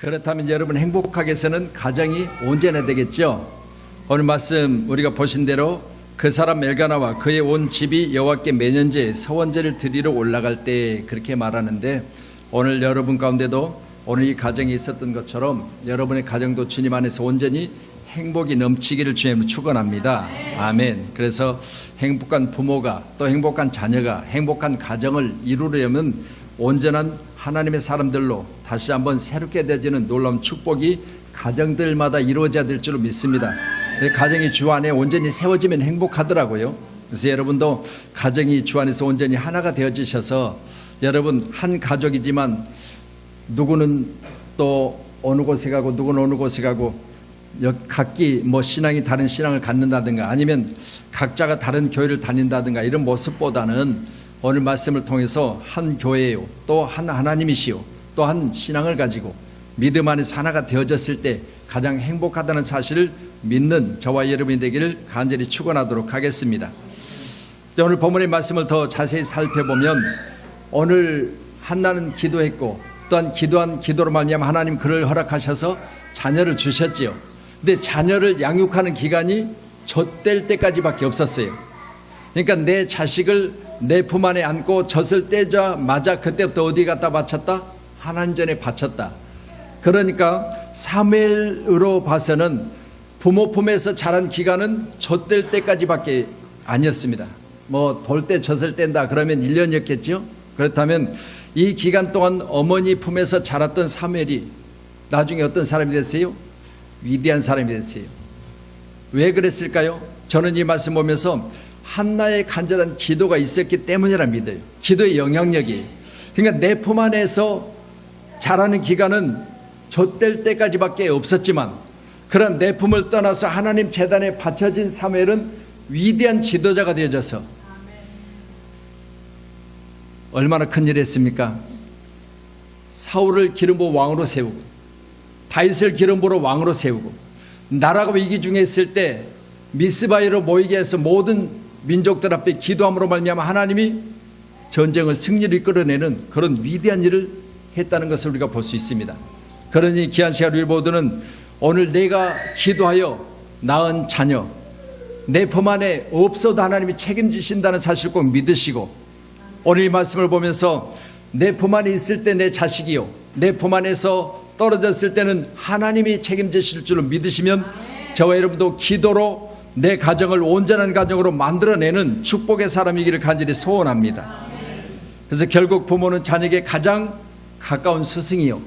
그렇다면 여러분 행복하게 사는 가정이 온전해야 되겠죠. 오늘 말씀 우리가 보신 대로 그 사람 엘가나와 그의 온 집이 여호와께 매년제 서원제를 드리러 올라갈 때 그렇게 말하는데, 오늘 여러분 가운데도 오늘 이 가정이 있었던 것처럼 여러분의 가정도 주님 안에서 온전히 행복이 넘치기를 주님으로 축원합니다. 아멘. 그래서 행복한 부모가 또 행복한 자녀가 행복한 가정을 이루려면 온전한 하나님의 사람들로 다시 한번 새롭게 되어지는 놀라운 축복이 가정들마다 이루어져야 될 줄로 믿습니다. 가정이 주 안에 온전히 세워지면 행복하더라고요. 그래서 여러분도 가정이 주 안에서 온전히 하나가 되어지셔서, 여러분 한 가족이지만 누구는 또 어느 곳에 가고 누구는 어느 곳에 가고 각기 신앙이 다른 신앙을 갖는다든가 아니면 각자가 다른 교회를 다닌다든가 이런 모습보다는 오늘 말씀을 통해서 한 교회요, 또 한 하나님이시요, 또 한 신앙을 가지고 믿음 안에서 하나가 되어졌을 때 가장 행복하다는 사실을 믿는 저와 여러분이 되기를 간절히 축원하도록 하겠습니다. 오늘 본문의 말씀을 더 자세히 살펴보면, 오늘 한나는 기도했고 또한 기도한 기도로 말미암아 하나님 그를 허락하셔서 자녀를 주셨지요. 근데 자녀를 양육하는 기간이 젖될 때까지밖에 없었어요. 그러니까 내 자식을 내 품 안에 안고 젖을 떼자마자 그때부터 어디 갖다 바쳤다? 하나님 전에 바쳤다. 그러니까 사무엘으로 봐서는 부모 품에서 자란 기간은 젖될 때까지밖에 아니었습니다. 돌 때 젖을 뗀다 그러면 1년이었겠죠. 그렇다면 이 기간 동안 어머니 품에서 자랐던 사무엘이 나중에 어떤 사람이 됐어요? 위대한 사람이 됐어요. 왜 그랬을까요? 저는 이 말씀 보면서 한나의 간절한 기도가 있었기 때문이라 믿어요. 기도의 영향력이. 그러니까 내 품 안에서 자라는 기간은 젖될 때까지밖에 없었지만, 그런 내 품을 떠나서 하나님 제단에 바쳐진 사무엘은 위대한 지도자가 되어져서 얼마나 큰일 했습니까? 사울을 기름 부어 왕으로 세우고 다윗을 기름 부어 왕으로 세우고, 나라가 위기 중에 있을 때 미스바에로 모이게 해서 모든 민족들 앞에 기도함으로 말미암아 하나님이 전쟁을 승리를 이끌어내는 그런 위대한 일을 했다는 것을 우리가 볼 수 있습니다. 그러니 귀한 시간 우리 모두는 오늘 내가 기도하여 낳은 자녀, 내 품 안에 없어도 하나님이 책임지신다는 사실을 꼭 믿으시고, 오늘 이 말씀을 보면서 내 품 안에 있을 때 내 자식이요, 내 품 안에서 떨어졌을 때는 하나님이 책임지실 줄로 믿으시면 저와 여러분도 기도로 내 가정을 온전한 가정으로 만들어내는 축복의 사람이기를 간절히 소원합니다. 그래서 결국 부모는 자녀에게 가장 가까운 스승이요,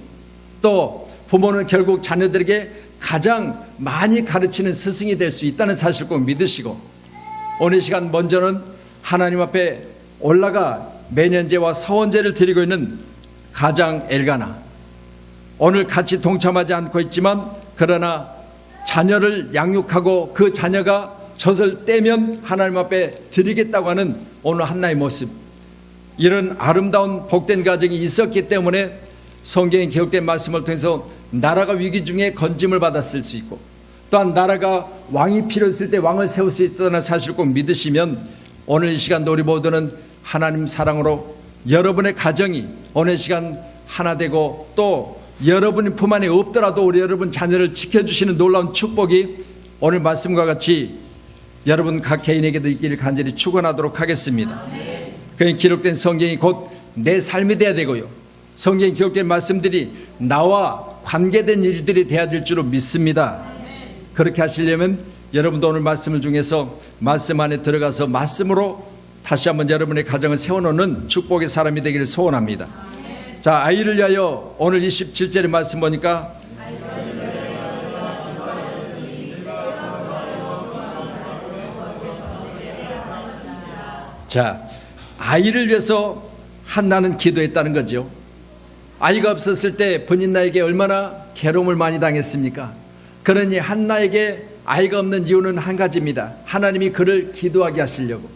또 부모는 결국 자녀들에게 가장 많이 가르치는 스승이 될 수 있다는 사실을 꼭 믿으시고, 오늘 시간 먼저는 하나님 앞에 올라가 매년제와 서원제를 드리고 있는 가장 엘가나, 오늘 같이 동참하지 않고 있지만 그러나 자녀를 양육하고 그 자녀가 젖을 떼면 하나님 앞에 드리겠다고 하는 오늘 한나의 모습, 이런 아름다운 복된 가정이 있었기 때문에 성경에 기록된 말씀을 통해서 나라가 위기 중에 건짐을 받았을 수 있고, 또한 나라가 왕이 필요했을 때 왕을 세울 수 있다는 사실을 꼭 믿으시면 오늘 이 시간 우리 모두는 하나님 사랑으로 여러분의 가정이 오늘 시간 하나 되고, 또 여러분의 품 안에 없더라도 우리 여러분 자녀를 지켜주시는 놀라운 축복이 오늘 말씀과 같이 여러분 각 개인에게도 있기를 간절히 축원하도록 하겠습니다. 그러니 기록된 성경이 곧 내 삶이 되어야 되고요, 성경에 기록된 말씀들이 나와 관계된 일들이 되어야 될 줄로 믿습니다. 그렇게 하시려면 여러분도 오늘 말씀을 중에서 말씀 안에 들어가서 말씀으로 다시 한번 여러분의 가정을 세워놓는 축복의 사람이 되기를 소원합니다. 자, 아이를 위하여 오늘 27절의 말씀 보니까 자, 아이를 위해서 한나는 기도했다는 거죠. 아이가 없었을 때 브닌나에게 얼마나 괴로움을 많이 당했습니까? 그러니 한나에게 아이가 없는 이유는 한 가지입니다. 하나님이 그를 기도하게 하시려고.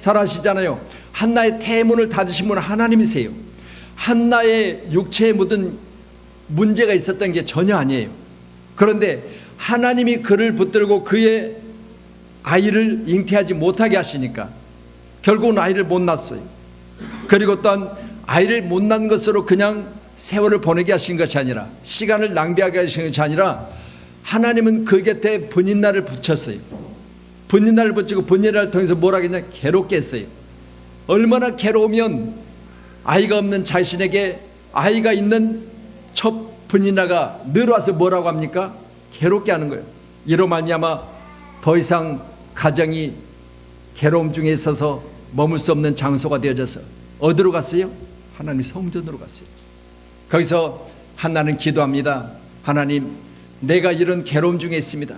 잘 아시잖아요. 한나의 태문을 닫으신 분은 하나님이세요. 한나의 육체에 묻은 문제가 있었던 게 전혀 아니에요. 그런데 하나님이 그를 붙들고 그의 아이를 잉태하지 못하게 하시니까 결국은 아이를 못 낳았어요. 그리고 또한 아이를 못 낳은 것으로 그냥 세월을 보내게 하신 것이 아니라, 시간을 낭비하게 하신 것이 아니라, 하나님은 그 곁에 분인날을 붙였어요. 분인날을 붙이고 분인날을 통해서 뭘 하겠냐? 괴롭게 했어요. 얼마나 괴로우면 아이가 없는 자신에게 아이가 있는 첫 분인나가 늘 와서 뭐라고 합니까? 괴롭게 하는 거예요. 이로 말미암아 더 이상 가정이 괴로움 중에 있어서 머물 수 없는 장소가 되어져서 어디로 갔어요? 하나님 성전으로 갔어요. 거기서 한나는 기도합니다. 하나님, 내가 이런 괴로움 중에 있습니다.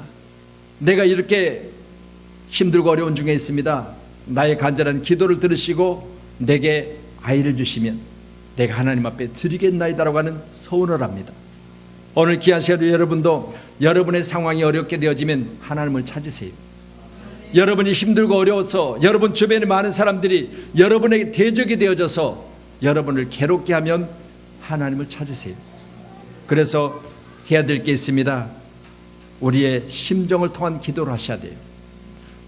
내가 이렇게 힘들고 어려운 중에 있습니다. 나의 간절한 기도를 들으시고 내게 아이를 주시면 내가 하나님 앞에 드리겠나이다라고 하는 서원을 합니다. 오늘 귀한 시간에 여러분도 여러분의 상황이 어렵게 되어지면 하나님을 찾으세요. 여러분이 힘들고 어려워서 여러분 주변에 많은 사람들이 여러분에게 대적이 되어져서 여러분을 괴롭게 하면 하나님을 찾으세요. 그래서 해야 될 게 있습니다. 우리의 심정을 통한 기도를 하셔야 돼요.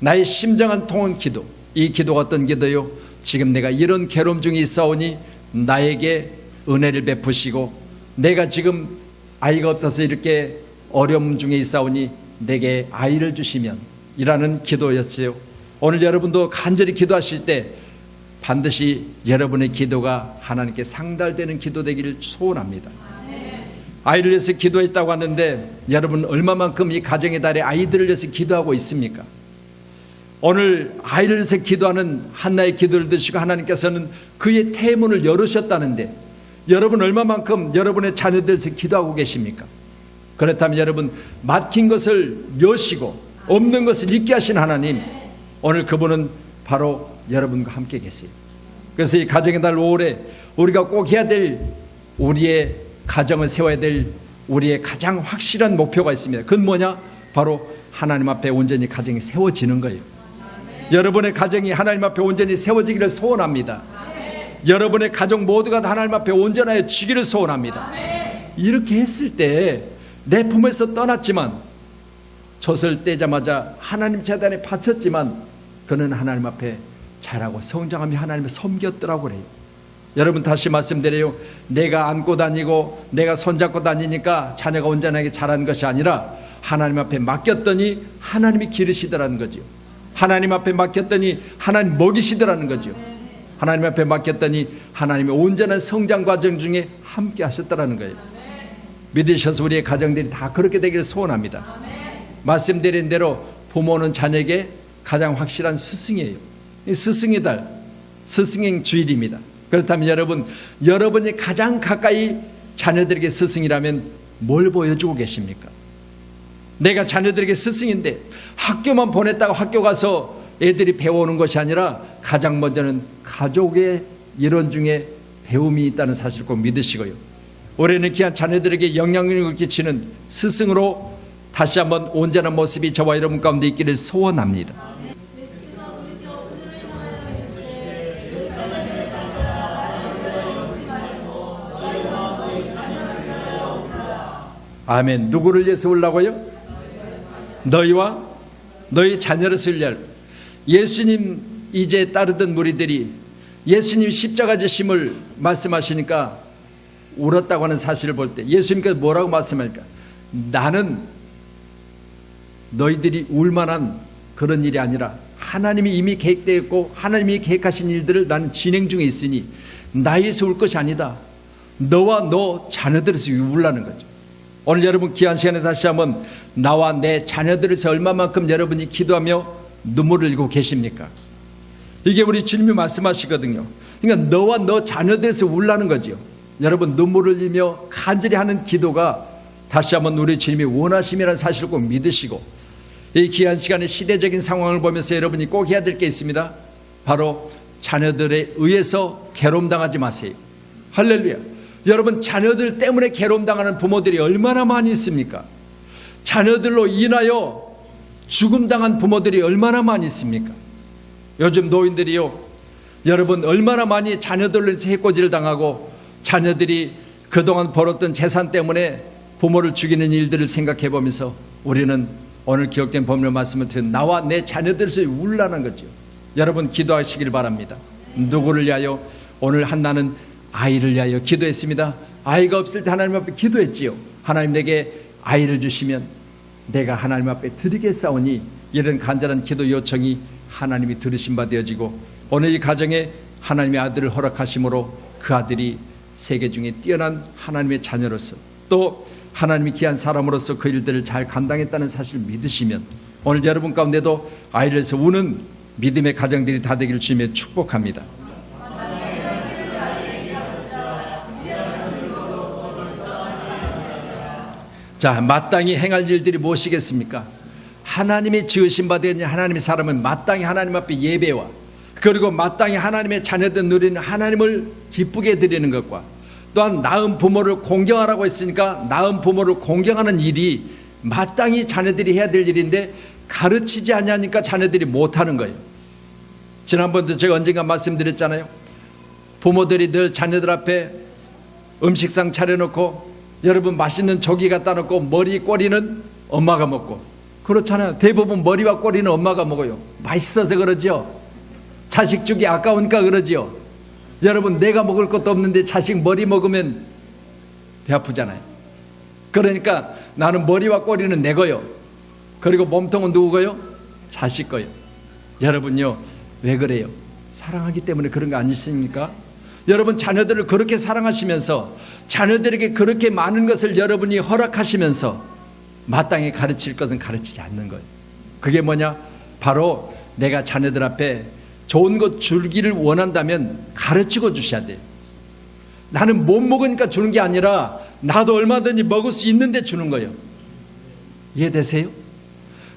나의 심정을 통한 기도. 이 기도가 어떤 기도요? 지금 내가 이런 괴로움 중에 있사오니 나에게 은혜를 베푸시고, 내가 지금 아이가 없어서 이렇게 어려움 중에 있사오니 내게 아이를 주시면, 이라는 기도였어요. 오늘 여러분도 간절히 기도하실 때 반드시 여러분의 기도가 하나님께 상달되는 기도 되기를 소원합니다. 아이를 위해서 기도했다고 하는데 여러분 얼마만큼 이 가정의 달에 아이들을 위해서 기도하고 있습니까? 오늘 아이를 위해서 기도하는 한나의 기도를 드시고 하나님께서는 그의 태문을 열으셨다는데 여러분 얼마만큼 여러분의 자녀들을 위해서 기도하고 계십니까? 그렇다면 여러분 막힌 것을 여시고 없는 것을 있게 하신 하나님, 오늘 그분은 바로 여러분과 함께 계세요. 그래서 이 가정의 달 5월에 우리가 꼭 해야 될, 우리의 가정을 세워야 될 우리의 가장 확실한 목표가 있습니다. 그건 뭐냐? 바로 하나님 앞에 온전히 가정이 세워지는 거예요. 여러분의 가정이 하나님 앞에 온전히 세워지기를 소원합니다. 여러분의 가정 모두가 다 하나님 앞에 온전해지기를 소원합니다. 이렇게 했을 때 내 품에서 떠났지만 젖을 떼자마자 하나님 재단에 바쳤지만 그는 하나님 앞에 자라고 성장하며 하나님을 섬겼더라고 그래요. 여러분 다시 말씀드려요. 내가 안고 다니고 내가 손잡고 다니니까 자녀가 온전하게 자란 것이 아니라 하나님 앞에 맡겼더니 하나님이 기르시더라는 거죠. 하나님 앞에 맡겼더니 하나님 먹이시더라는 거죠. 하나님 앞에 맡겼더니 하나님의 온전한 성장 과정 중에 함께 하셨더라는 거예요. 믿으셔서 우리의 가정들이 다 그렇게 되기를 소원합니다. 말씀드린 대로 부모는 자녀에게 가장 확실한 스승이에요. 스승의 달, 스승의 주일입니다. 그렇다면 여러분이 가장 가까이 자녀들에게 스승이라면 뭘 보여주고 계십니까? 내가 자녀들에게 스승인데 학교만 보냈다가 학교 가서 애들이 배워오는 것이 아니라 가장 먼저는 가족의 일원 중에 배움이 있다는 사실을 꼭 믿으시고요. 올해는 귀한 자녀들에게 영향력을 끼치는 스승으로 다시 한번 온전한 모습이 저와 여러분 가운데 있기를 소원합니다. 아멘. 누구를 위해서 울라고요? 너희와 너희 자녀를 위하여. 예수님 이제 따르던 무리들이 예수님 십자가 지심을 말씀하시니까 울었다고 하는 사실을 볼 때 예수님께서 뭐라고 말씀할까? 나는 너희들이 울만한 그런 일이 아니라 하나님이 이미 계획되어 있고 하나님이 계획하신 일들을 나는 진행 중에 있으니 나에서 울 것이 아니다. 너와 너 자녀들에서 울라는 거죠. 오늘 여러분 귀한 시간에 다시 한번 나와 내 자녀들에서 얼마만큼 여러분이 기도하며 눈물을 흘리고 계십니까? 이게 우리 주님이 말씀하시거든요. 그러니까 너와 너 자녀들에서 울라는 거죠. 여러분 눈물을 흘리며 간절히 하는 기도가 다시 한번 우리 주님이 원하심이라는 사실을 꼭 믿으시고 이 귀한 시간에 시대적인 상황을 보면서 여러분이 꼭 해야 될 게 있습니다. 바로 자녀들에 의해서 괴로움당하지 마세요. 할렐루야. 여러분 자녀들 때문에 괴로움당하는 부모들이 얼마나 많이 있습니까? 자녀들로 인하여 죽음당한 부모들이 얼마나 많이 있습니까? 요즘 노인들이요, 여러분 얼마나 많이 자녀들로 해코지를 당하고 자녀들이 그동안 벌었던 재산 때문에 부모를 죽이는 일들을 생각해 보면서 우리는 오늘 기억된 법률 말씀을 드린 나와 내 자녀들에서 울라는 거죠. 여러분 기도하시길 바랍니다. 누구를 위하여? 오늘 한나는 아이를 위하여 기도했습니다. 아이가 없을 때 하나님 앞에 기도했지요. 하나님 내게 아이를 주시면 내가 하나님 앞에 드리겠사오니, 이런 간절한 기도 요청이 하나님이 들으신 바 되어지고, 오늘 이 가정에 하나님의 아들을 허락하심으로 그 아들이 세계 중에 뛰어난 하나님의 자녀로서, 또 하나님이 귀한 사람으로서 그 일들을 잘 감당했다는 사실을 믿으시면, 오늘 여러분 가운데도 아이를 해서 우는 믿음의 가정들이 다 되기를 주님의 축복합니다. 자, 마땅히 행할 일들이 무엇이겠습니까? 하나님이 지으신 바 되는 하나님의 사람은 마땅히 하나님 앞에 예배와, 그리고 마땅히 하나님의 자녀들 누리는 하나님을 기쁘게 드리는 것과, 또한 낳은 부모를 공경하라고 했으니까 낳은 부모를 공경하는 일이 마땅히 자녀들이 해야 될 일인데 가르치지 않으니까 자녀들이 못하는 거예요. 지난번도 제가 언젠가 말씀드렸잖아요. 부모들이 늘 자녀들 앞에 음식상 차려놓고 여러분 맛있는 조기 갖다 놓고 머리 꼬리는 엄마가 먹고, 그렇잖아요. 대부분 머리와 꼬리는 엄마가 먹어요. 맛있어서 그러죠. 자식 주기 아까우니까 그러죠. 여러분, 내가 먹을 것도 없는데 자식 머리 먹으면 배 아프잖아요. 그러니까 나는 머리와 꼬리는 내 거요, 그리고 몸통은 누구 거요? 자식 거요. 여러분요, 왜 그래요? 사랑하기 때문에 그런 거 아니십니까? 여러분, 자녀들을 그렇게 사랑하시면서 자녀들에게 그렇게 많은 것을 여러분이 허락하시면서 마땅히 가르칠 것은 가르치지 않는 거예요. 그게 뭐냐? 바로 내가 자녀들 앞에 좋은 것 주기를 원한다면 가르치고 주셔야 돼요. 나는 못 먹으니까 주는 게 아니라 나도 얼마든지 먹을 수 있는데 주는 거예요. 이해되세요?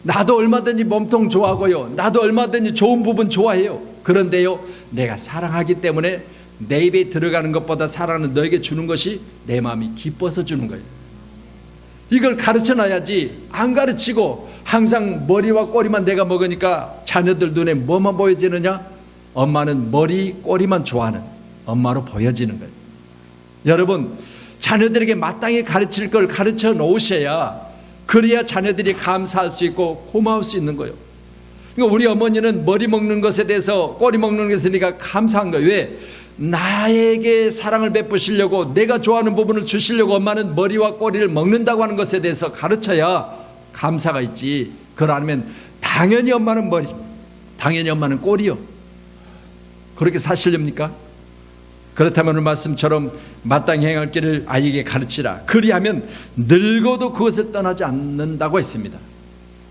나도 얼마든지 몸통 좋아하고요, 나도 얼마든지 좋은 부분 좋아해요. 그런데요, 내가 사랑하기 때문에 내 입에 들어가는 것보다 사랑하는 너에게 주는 것이 내 마음이 기뻐서 주는 거예요. 이걸 가르쳐놔야지. 안 가르치고 항상 머리와 꼬리만 내가 먹으니까 자녀들 눈에 뭐만 보여지느냐? 엄마는 머리, 꼬리만 좋아하는 엄마로 보여지는 거예요. 여러분, 자녀들에게 마땅히 가르칠 걸 가르쳐 놓으셔야, 그래야 자녀들이 감사할 수 있고 고마울 수 있는 거예요. 그러니까 우리 어머니는 머리 먹는 것에 대해서, 꼬리 먹는 것에 대해서 감사한 거예요. 왜? 나에게 사랑을 베푸시려고, 내가 좋아하는 부분을 주시려고 엄마는 머리와 꼬리를 먹는다고 하는 것에 대해서 가르쳐야 감사가 있지. 그걸 아니면 당연히 엄마는 머리, 당연히 엄마는 꼬리요, 그렇게 사시렵니까? 그렇다면 오늘 말씀처럼 마땅히 행할 길을 아이에게 가르치라. 그리하면 늙어도 그것을 떠나지 않는다고 했습니다.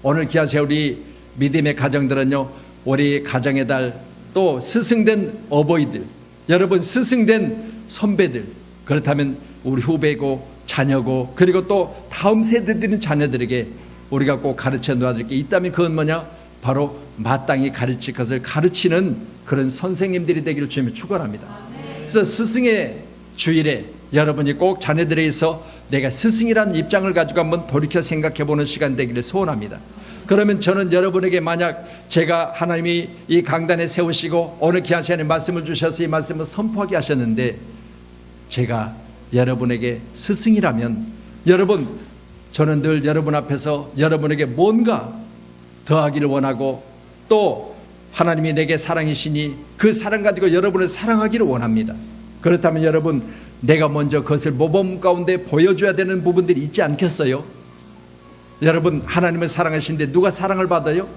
오늘 귀하신 우리 믿음의 가정들은요, 우리 가정의 달, 또 스승된 어버이들, 여러분 스승된 선배들, 그렇다면 우리 후배고 자녀고, 그리고 또 다음 세대들인 자녀들에게 우리가 꼭 가르쳐 놓아줄 게 있다면 그건 뭐냐? 바로 마땅히 가르칠 것을 가르치는 그런 선생님들이 되기를 주님이 축원합니다. 그래서 스승의 주일에 여러분이 꼭 자녀들에게서 내가 스승이라는 입장을 가지고 한번 돌이켜 생각해 보는 시간 되기를 소원합니다. 그러면 저는 여러분에게, 만약 제가 하나님이 이 강단에 세우시고 오늘 귀한 시간에 말씀을 주셔서 이 말씀을 선포하게 하셨는데, 제가 여러분에게 스승이라면, 여러분, 저는 늘 여러분 앞에서 여러분에게 뭔가 더하기를 원하고, 또 하나님이 내게 사랑이시니 그 사랑 가지고 여러분을 사랑하기를 원합니다. 그렇다면 여러분, 내가 먼저 그것을 모범 가운데 보여줘야 되는 부분들이 있지 않겠어요? 여러분, 하나님을 사랑하시는데 누가 사랑을 받아요?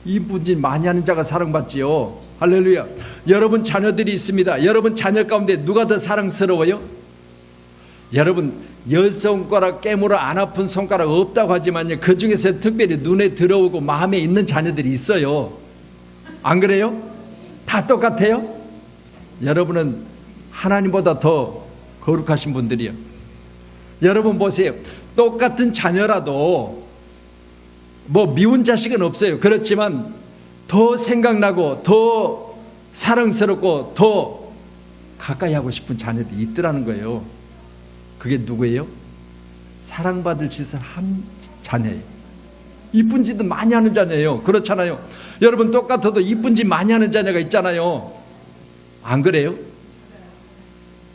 이분이 많이 하는 자가 사랑받지요. 할렐루야. 여러분 자녀들이 있습니다. 여러분 자녀 가운데 누가 더 사랑스러워요? 여러분, 10손가락 깨물어 안 아픈 손가락 없다고 하지만요, 그 중에서 특별히 눈에 들어오고 마음에 있는 자녀들이 있어요. 안 그래요? 다 똑같아요? 여러분은 하나님보다 더 거룩하신 분들이요. 여러분 보세요. 똑같은 자녀라도 뭐 미운 자식은 없어요. 그렇지만 더 생각나고 더 사랑스럽고 더 가까이 하고 싶은 자녀들이 있더라는 거예요. 그게 누구예요? 사랑받을 짓을 한 자녀예요. 이쁜 짓도 많이 하는 자녀예요. 그렇잖아요. 여러분, 똑같아도 이쁜 짓 많이 하는 자녀가 있잖아요. 안 그래요?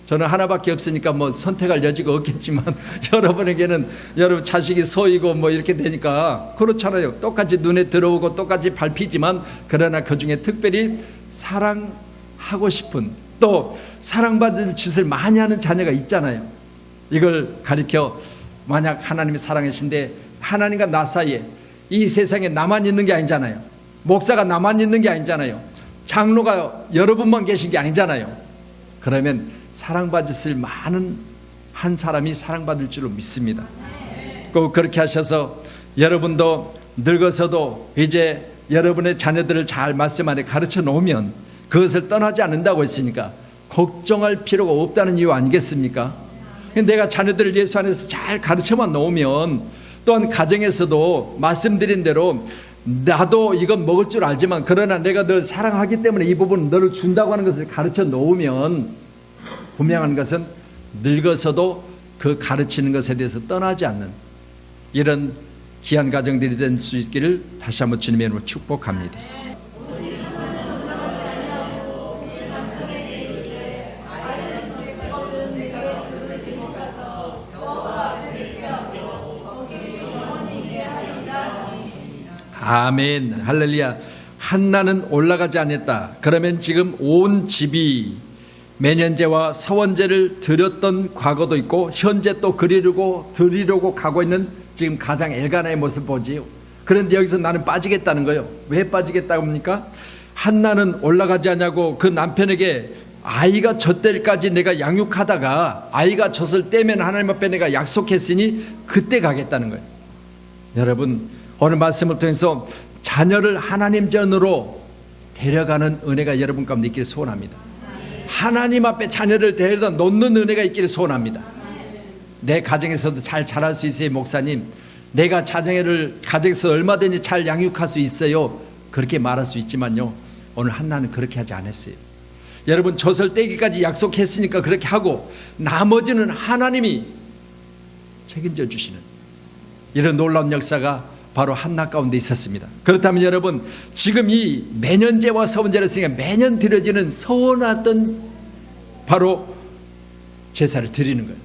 저는 하나밖에 없으니까 뭐 선택할 여지가 없겠지만 여러분에게는 여러분 자식이 서이고 뭐 이렇게 되니까 그렇잖아요. 똑같이 눈에 들어오고 똑같이 밟히지만, 그러나 그 중에 특별히 사랑하고 싶은 또 사랑받을 짓을 많이 하는 자녀가 있잖아요. 이걸 가리켜 만약 하나님이 사랑하신데 하나님과 나 사이에 이 세상에 나만 있는 게 아니잖아요. 목사가 나만 있는 게 아니잖아요. 장로가 여러분만 계신 게 아니잖아요. 그러면 사랑받을 많은 한 사람이 사랑받을 줄로 믿습니다. 꼭 그렇게 하셔서 여러분도 늙어서도 이제 여러분의 자녀들을 잘 말씀 안에 가르쳐 놓으면 그것을 떠나지 않는다고 했으니까 걱정할 필요가 없다는 이유 아니겠습니까? 내가 자녀들을 예수 안에서 잘 가르쳐만 놓으면 또한 가정에서도 말씀드린 대로 나도 이건 먹을 줄 알지만 그러나 내가 널 사랑하기 때문에 이 부분 너를 준다고 하는 것을 가르쳐 놓으면 분명한 것은 늙어서도 그 가르치는 것에 대해서 떠나지 않는 이런 귀한 가정들이 될 수 있기를 다시 한번 주님의 이름으로 축복합니다. 아멘, 할렐루야. 한나는 올라가지 않았다. 그러면 지금 온 집이 매년제와 서원제를 드렸던 과거도 있고 현재 또 드리려고 가고 있는 지금 가장 엘가나의 모습 보지요. 그런데 여기서 나는 빠지겠다는 거예요. 왜 빠지겠다고 합니까? 한나는 올라가지 않냐고 그 남편에게 아이가 젖될 때까지 내가 양육하다가 아이가 젖을 때면 하나님 앞에 내가 약속했으니 그때 가겠다는 거예요. 여러분, 오늘 말씀을 통해서 자녀를 하나님 전으로 데려가는 은혜가 여러분 가운데 있기를 소원합니다. 하나님 앞에 자녀를 데려다 놓는 은혜가 있기를 소원합니다. 내 가정에서도 잘 자랄 수 있어요. 목사님, 내가 가정에서 얼마든지 잘 양육할 수 있어요. 그렇게 말할 수 있지만요, 오늘 한나는 그렇게 하지 않았어요. 여러분, 젖을 떼기까지 약속했으니까 그렇게 하고 나머지는 하나님이 책임져 주시는 이런 놀라운 역사가 바로 한나 가운데 있었습니다. 그렇다면 여러분, 지금 이 매년제와 서원제를 했으니까 매년 드려지는 서원하던 바로 제사를 드리는 거예요.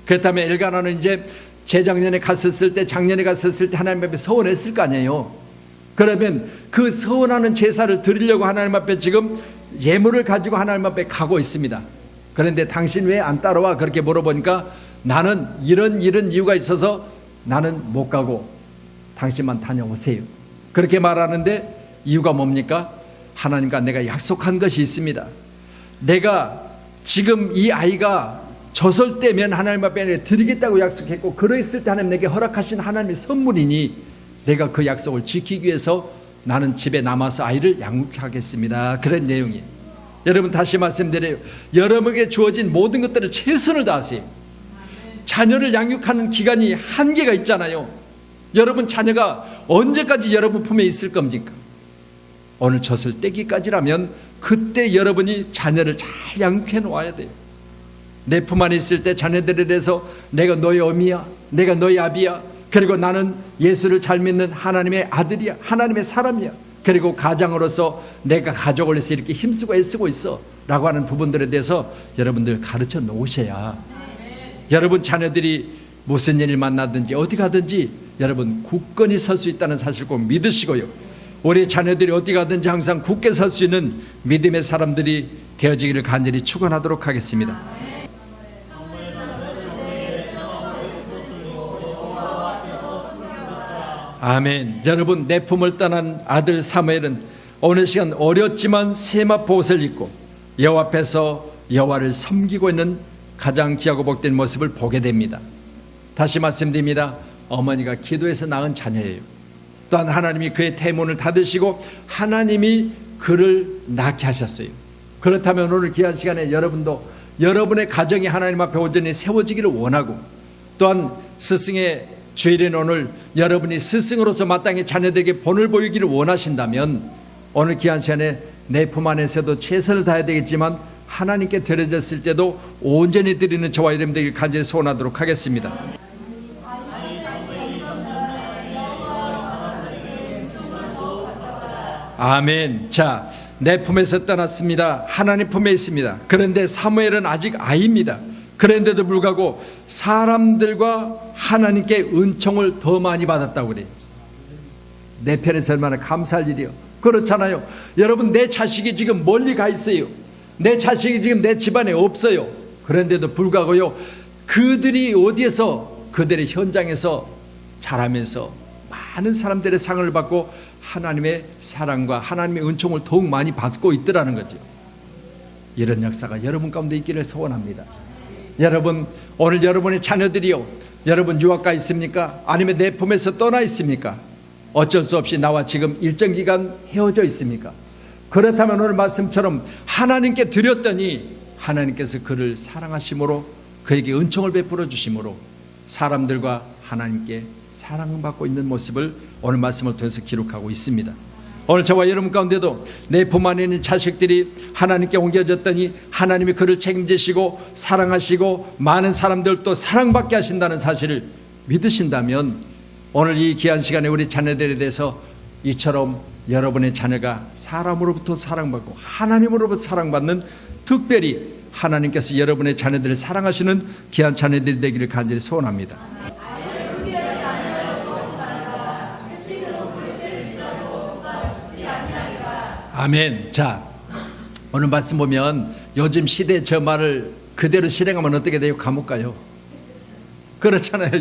그렇다면 엘가나는 이제 재작년에 갔었을 때, 작년에 갔었을 때 하나님 앞에 서원했을 거 아니에요. 그러면 그 서원하는 제사를 드리려고 하나님 앞에 지금 예물을 가지고 하나님 앞에 가고 있습니다. 그런데 당신 왜 안 따라와? 그렇게 물어보니까 나는 이런 이유가 있어서 나는 못 가고 당신만 다녀오세요. 그렇게 말하는데 이유가 뭡니까? 하나님과 내가 약속한 것이 있습니다. 내가 지금 이 아이가 젖을 때면 하나님 앞에 드리겠다고 약속했고 그랬을 때 하나님 내게 허락하신 하나님의 선물이니 내가 그 약속을 지키기 위해서 나는 집에 남아서 아이를 양육하겠습니다. 그런 내용이에요. 여러분, 다시 말씀드려요. 여러분에게 주어진 모든 것들을 최선을 다하세요. 자녀를 양육하는 기간이 한계가 있잖아요. 여러분 자녀가 언제까지 여러분 품에 있을 겁니까? 오늘 젖을 떼기까지라면 그때 여러분이 자녀를 잘 양육해 놓아야 돼요. 내 품 안에 있을 때 자녀들에 대해서 내가 너의 어미야, 내가 너의 아비야, 그리고 나는 예수를 잘 믿는 하나님의 아들이야, 하나님의 사람이야, 그리고 가장으로서 내가 가족을 위해서 이렇게 힘쓰고 애쓰고 있어 라고 하는 부분들에 대해서 여러분들 가르쳐 놓으셔야 여러분 자녀들이 무슨 일을 만나든지 어디 가든지 여러분 굳건히 설 수 있다는 사실 꼭 믿으시고요, 우리 자녀들이 어디 가든지 항상 굳게 설 수 있는 믿음의 사람들이 되어지기를 간절히 축원하도록 하겠습니다. 아멘. 여러분, 내 품을 떠난 아들 사무엘은 오늘 시간 어렸지만 세마포 옷을 입고 여호와 앞에서 여호와를 섬기고 있는 가장 귀하고 복된 모습을 보게 됩니다. 다시 말씀드립니다. 어머니가 기도해서 낳은 자녀예요. 또한 하나님이 그의 태문을 닫으시고 하나님이 그를 낳게 하셨어요. 그렇다면 오늘 귀한 시간에 여러분도 여러분의 가정이 하나님 앞에 온전히 세워지기를 원하고, 또한 스승의 주일인 오늘 여러분이 스승으로서 마땅히 자녀들에게 본을 보이기를 원하신다면 오늘 귀한 시간에 내 품 안에서도 최선을 다해야 되겠지만 하나님께 드려졌을 때도 온전히 드리는 저와 여러분 되길 간절히 소원하도록 하겠습니다. 아멘. 자, 내 품에서 떠났습니다. 하나님 품에 있습니다. 그런데 사무엘은 아직 아이입니다. 그런데도 불구하고 사람들과 하나님께 은총을 더 많이 받았다고 그래요. 내 편에서 얼마나 감사할 일이요. 그렇잖아요. 여러분, 내 자식이 지금 멀리 가 있어요. 내 자식이 지금 내 집안에 없어요. 그런데도 불구하고요, 그들이 어디에서, 그들의 현장에서 자라면서 많은 사람들의 상을 받고 하나님의 사랑과 하나님의 은총을 더욱 많이 받고 있더라는 거죠. 이런 역사가 여러분 가운데 있기를 소원합니다. 여러분, 오늘 여러분의 자녀들이요, 여러분 유학가 있습니까? 아니면 내 품에서 떠나 있습니까? 어쩔 수 없이 나와 지금 일정 기간 헤어져 있습니까? 그렇다면 오늘 말씀처럼 하나님께 드렸더니 하나님께서 그를 사랑하심으로, 그에게 은총을 베풀어 주심으로 사람들과 하나님께 사랑받고 있는 모습을 오늘 말씀을 통해서 기록하고 있습니다. 오늘 저와 여러분 가운데도 내 품 안에 있는 자식들이 하나님께 옮겨졌더니 하나님이 그를 책임지시고 사랑하시고 많은 사람들도 사랑받게 하신다는 사실을 믿으신다면 오늘 이 귀한 시간에 우리 자녀들에 대해서 이처럼 여러분의 자녀가 사람으로부터 사랑받고 하나님으로부터 사랑받는, 특별히 하나님께서 여러분의 자녀들을 사랑하시는 귀한 자녀들이 되기를 간절히 소원합니다. 아멘. 자, 오늘 말씀 보면 요즘 시대 저 말을 그대로 실행하면 어떻게 돼요? 감옥 가요. 그렇잖아요.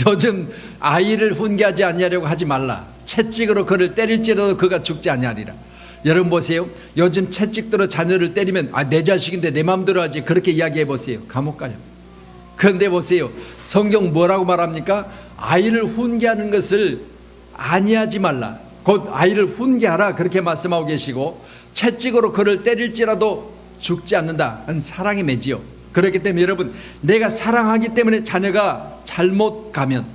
요즘 아이를 훈계하지 아니하려고 하지 말라. 채찍으로 그를 때릴지라도 그가 죽지 아니하리라. 여러분 보세요. 요즘 채찍으로 자녀를 때리면 내 자식인데 내 마음대로 하지, 그렇게 이야기해 보세요. 감옥 가요. 그런데 보세요. 성경 뭐라고 말합니까? 아이를 훈계하는 것을 아니하지 말라. 곧 아이를 훈계하라, 그렇게 말씀하고 계시고, 채찍으로 그를 때릴지라도 죽지 않는다는 사랑의 매지요. 그렇기 때문에 여러분, 내가 사랑하기 때문에 자녀가 잘못 가면,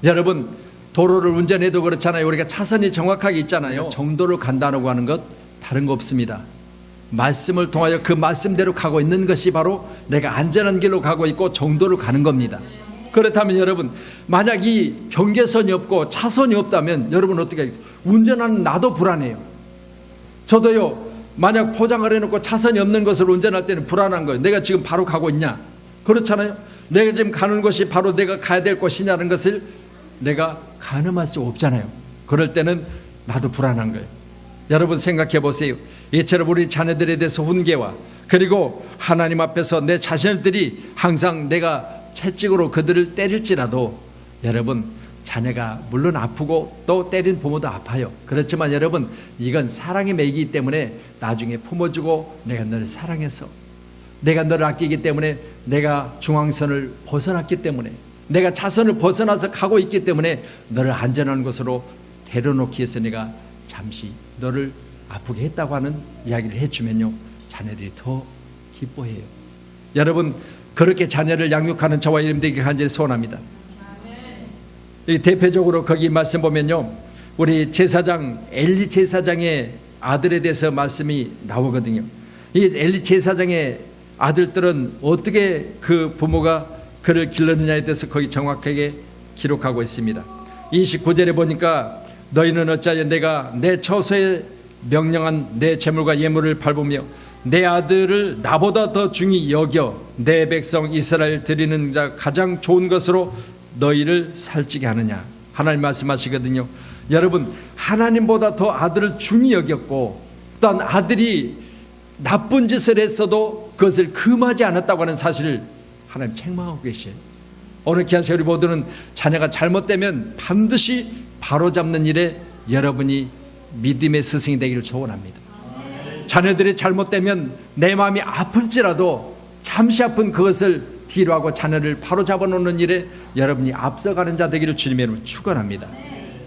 여러분 도로를 운전해도 그렇잖아요. 우리가 차선이 정확하게 있잖아요. 정도를 간다고 하는 것 다른 거 없습니다. 말씀을 통하여 그 말씀대로 가고 있는 것이 바로 내가 안전한 길로 가고 있고 정도를 가는 겁니다. 그렇다면 여러분, 만약 이 경계선이 없고 차선이 없다면 여러분 어떻게 하겠어요? 운전하는 나도 불안해요. 저도요, 만약 포장을 해놓고 차선이 없는 것을 운전할 때는 불안한 거예요. 내가 지금 바로 가고 있냐? 그렇잖아요. 내가 지금 가는 곳이 바로 내가 가야 될 곳이냐는 것을 내가 가늠할 수 없잖아요. 그럴 때는 나도 불안한 거예요. 여러분 생각해 보세요. 이처럼 우리 자녀들에 대해서 훈계와, 그리고 하나님 앞에서 내 자신들이 항상 내가 채찍으로 그들을 때릴지라도, 여러분 자녀가 물론 아프고 또 때린 부모도 아파요. 그렇지만 여러분, 이건 사랑의 맥이기 때문에 나중에 품어주고, 내가 너를 사랑해서, 내가 너를 아끼기 때문에, 내가 중앙선을 벗어났기 때문에, 내가 차선을 벗어나서 가고 있기 때문에 너를 안전한 곳으로 데려놓기 위해서 내가 잠시 너를 아프게 했다고 하는 이야기를 해주면요, 자녀들이 더 기뻐해요. 여러분, 그렇게 자녀를 양육하는 저와 여러분들에게 간절히 소원합니다. 대표적으로 거기 말씀 보면요, 우리 제사장 엘리 제사장의 아들에 대해서 말씀이 나오거든요. 이 엘리 제사장의 아들들은 어떻게 그 부모가 그를 길렀느냐에 대해서 거기 정확하게 기록하고 있습니다. 29절에 보니까 너희는 어찌하여 내가 내 처소에 명령한 내 재물과 예물을 밟으며 내 아들을 나보다 더 중히 여겨 내 백성 이스라엘 드리는 자 가장 좋은 것으로 너희를 살찌게 하느냐. 하나님 말씀하시거든요. 여러분, 하나님보다 더 아들을 중히 여겼고, 또한 아들이 나쁜 짓을 했어도 그것을 금하지 않았다고 하는 사실을 하나님 책망하고 계셔요. 오늘 귀한 우리 모두는 자녀가 잘못되면 반드시 바로잡는 일에 여러분이 믿음의 스승이 되기를 소원합니다. 자녀들이 잘못되면 내 마음이 아플지라도 잠시 아픈 그것을 뒤로 하고 자녀를 바로잡아 놓는 일에 여러분이 앞서가는 자 되기를 주님의 이름으로 축원합니다.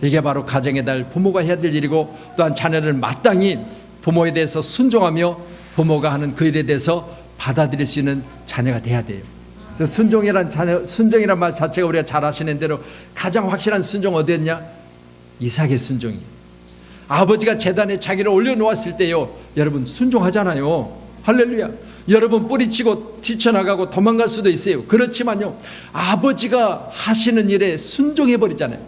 이게 바로 가정의 달 부모가 해야 될 일이고, 또한 자녀를 마땅히 부모에 대해서 순종하며 부모가 하는 그 일에 대해서 받아들일 수 있는 자녀가 돼야 돼요. 순종이란 말 자체가 우리가 잘 아시는 대로 가장 확실한 순종 어디였냐? 이삭의 순종이에요. 아버지가 제단에 자기를 올려놓았을 때요, 여러분 순종하잖아요. 할렐루야. 여러분 뿌리치고 뛰쳐나가고 도망갈 수도 있어요. 그렇지만요, 아버지가 하시는 일에 순종해버리잖아요.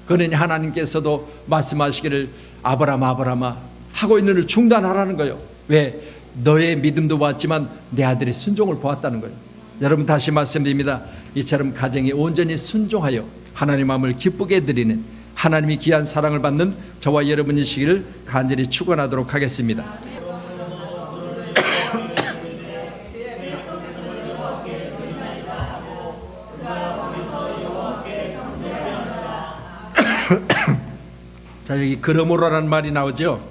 그러니 하나님께서도 말씀하시기를 아브라함아 하고 있는 일을 중단하라는 거예요. 왜? 너의 믿음도 보았지만 내 아들의 순종을 보았다는 거예요. 여러분 다시 말씀드립니다. 이처럼 가정이 온전히 순종하여 하나님 마음을 기쁘게 드리는, 하나님이 귀한 사랑을 받는 저와 여러분이시기를 간절히 축원하도록 하겠습니다. 그러므로라는 말이 나오죠.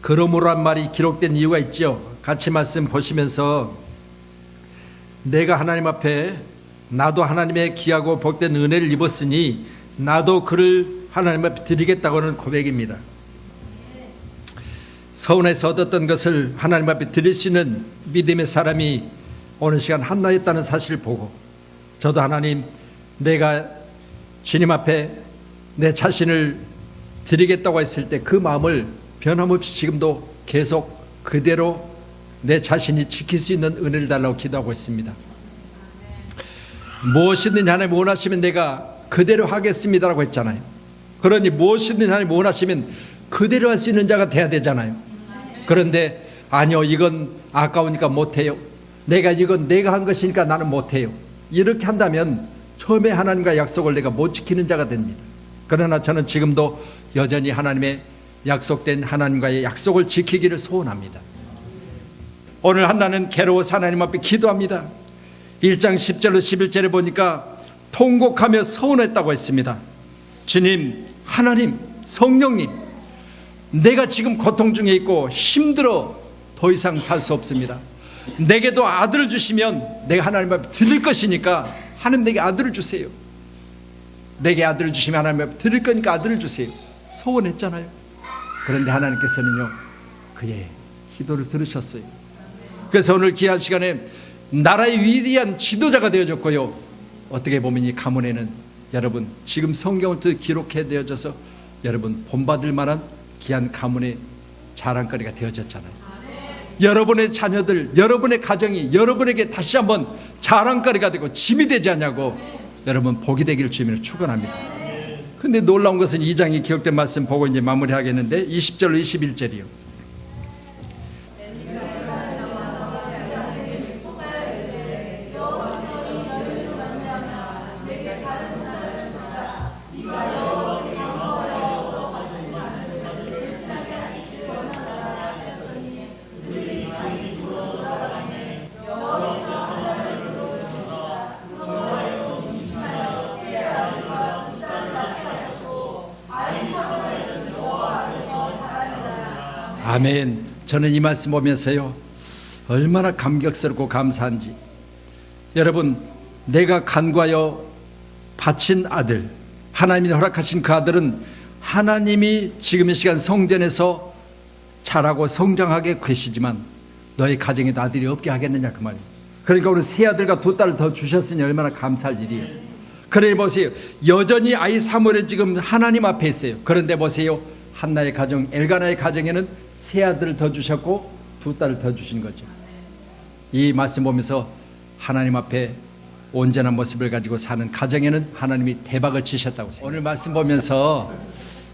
그러므로란 말이 기록된 이유가 있죠. 같이 말씀 보시면서 내가 하나님 앞에 나도 하나님의 귀하고 복된 은혜를 입었으니 나도 그를 하나님 앞에 드리겠다고는 고백입니다. 서원에서 얻었던 것을 하나님 앞에 드릴 수 있는 믿음의 사람이 오늘 시간 한나였다는 사실을 보고 저도 하나님 내가 주님 앞에 내 자신을 드리겠다고 했을 때 그 마음을 변함없이 지금도 계속 그대로 내 자신이 지킬 수 있는 은혜를 달라고 기도하고 있습니다. 무엇이든 하나님 원하시면 내가 그대로 하겠습니다라고 했잖아요. 그러니 무엇이든 하나님 원하시면 그대로 할 수 있는 자가 돼야 되잖아요. 그런데 아니요, 이건 아까우니까 못해요. 이건 내가 한 것이니까 나는 못해요. 이렇게 한다면 처음에 하나님과 약속을 내가 못 지키는 자가 됩니다. 그러나 저는 지금도 여전히 하나님의 약속된 하나님과의 약속을 지키기를 소원합니다. 오늘 한나는 괴로워서 하나님 앞에 기도합니다. 1장 10절로 11절에 보니까 통곡하며 서운했다고 했습니다. 주님, 하나님, 성령님, 내가 지금 고통 중에 있고 힘들어 더 이상 살 수 없습니다. 내게도 아들을 주시면 내가 하나님 앞에 드릴 것이니까 하나님 내게 아들을 주세요. 내게 아들을 주시면 하나님 앞에 드릴 거니까 아들을 주세요. 소원했잖아요. 그런데 하나님께서는요, 그의 기도를 들으셨어요. 그래서 오늘 귀한 시간에 나라의 위대한 지도자가 되어졌고요, 어떻게 보면 이 가문에는 여러분 지금 성경을 또 기록해 되어져서 여러분 본받을 만한 귀한 가문의 자랑거리가 되어졌잖아요. 여러분의 자녀들, 여러분의 가정이 여러분에게 다시 한번 자랑거리가 되고 짐이 되지 않냐고 여러분 복이 되기를 주님을 축원합니다. 근데 놀라운 것은 2장에 기록된 말씀 보고 이제 마무리하겠는데 20절로 21절이요. 아멘. 저는 이 말씀 보면서요, 얼마나 감격스럽고 감사한지. 여러분, 내가 간과하여 바친 아들, 하나님이 허락하신 그 아들은 하나님이 지금 이 시간 성전에서 자라고 성장하게 계시지만 너희 가정에도 아들이 없게 하겠느냐 그 말이에요. 그러니까 오늘 세 아들과 두 딸을 더 주셨으니 얼마나 감사할 일이에요. 그래 보세요, 여전히 아이 사무엘은 지금 하나님 앞에 있어요. 그런데 보세요, 한나의 가정, 엘가나의 가정에는 세 아들을 더 주셨고 두 딸을 더 주신 거죠. 이 말씀 보면서 하나님 앞에 온전한 모습을 가지고 사는 가정에는 하나님이 대박을 치셨다고 생각해요. 오늘 말씀 보면서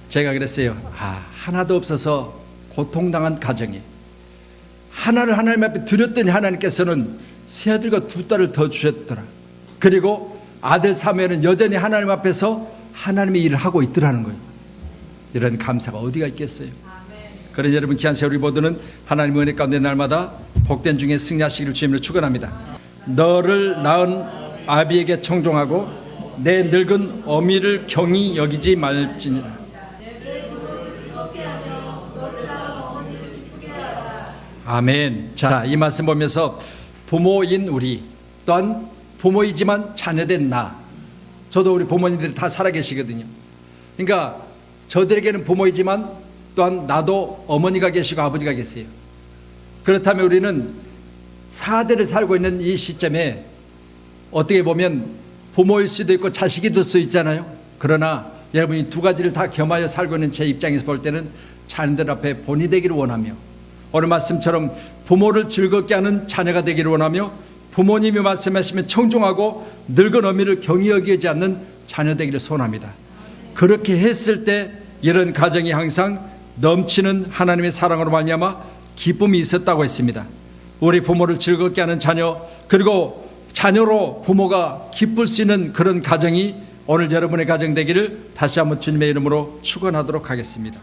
제가 그랬어요. 하나도 없어서 고통당한 가정에 하나를 하나님 앞에 드렸더니 하나님께서는 세 아들과 두 딸을 더 주셨더라. 그리고 아들 사무엘은 여전히 하나님 앞에서 하나님의 일을 하고 있더라는 거예요. 이런 감사가 어디가 있겠어요. 그러니 여러분 귀한 세월 우리 모두는 하나님의 은혜 가운데 날마다 복된 중에 승리하시기를 주님으로 축원합니다. 너를 낳은 아비에게 청종하고 내 늙은 어미를 경히 여기지 말지니라. 아멘. 자, 이 말씀 보면서 부모인 우리 또한 부모이지만 자녀된 나, 저도 우리 부모님들이 다 살아계시거든요. 그러니까 저들에게는 부모이지만 또한 나도 어머니가 계시고 아버지가 계세요. 그렇다면 우리는 4대를 살고 있는 이 시점에 어떻게 보면 부모일 수도 있고 자식이 될 수 있잖아요. 그러나 여러분이 두 가지를 다 겸하여 살고 있는 제 입장에서 볼 때는 자녀들 앞에 본이 되기를 원하며, 오늘 말씀처럼 부모를 즐겁게 하는 자녀가 되기를 원하며, 부모님이 말씀하시면 청종하고 늙은 어미를 경히 여기지 않는 자녀 되기를 소원합니다. 그렇게 했을 때 이런 가정이 항상 넘치는 하나님의 사랑으로 말미암아 기쁨이 있었다고 했습니다. 우리 부모를 즐겁게 하는 자녀, 그리고 자녀로 부모가 기쁠 수 있는 그런 가정이 오늘 여러분의 가정 되기를 다시 한번 주님의 이름으로 축원하도록 하겠습니다.